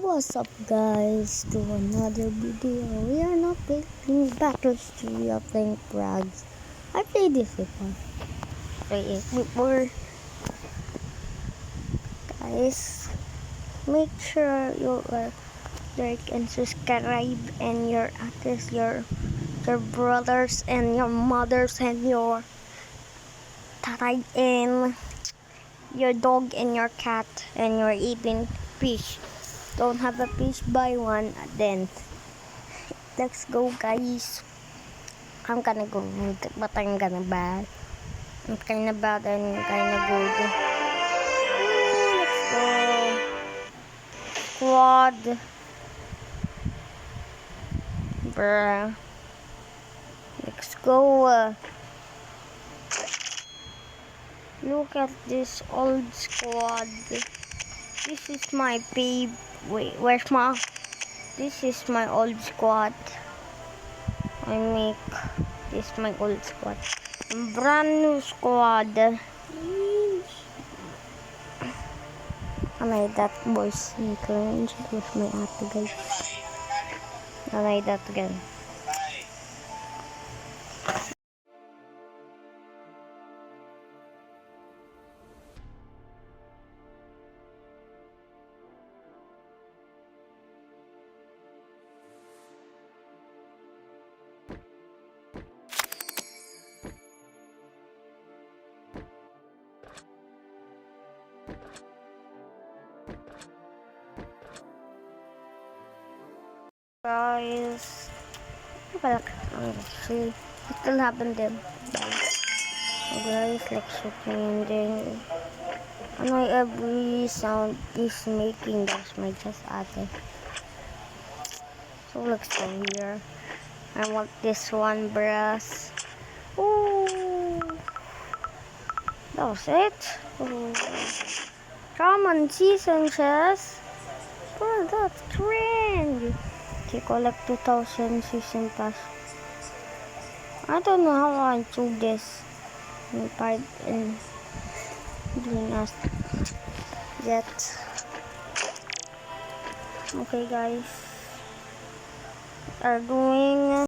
What's up guys, to another video. We are not playing Battles, we are playing Prags. I played this before. Guys, make sure you like and subscribe, and your others, your brothers and your mothers and your tatay and your dog and your cat and your even fish. Don't have a fish, buy one. Then let's go guys. I'm kinda good, but I'm kinda bad. I'm kinda bad and kinda good. Let's go. Squad. Bruh. Let's go. Look at this old squad. This is my babe. Wait, where's my? This is my old squad. I make this my old squad. Brand new squad. I made that voice in cringe with my ate guys. I made that again. Guys, see, it still happened then. Guys, like shooting, then I know every sound is making. That's my just ate. So let's go here. I want this one, brass. Ooh, that was it. Ooh. Come on, season chest. Oh, that's cringe. Okay, collect 2,000 season pass. I don't know how I do this. Pipe and doing us yet. Okay, guys, are doing.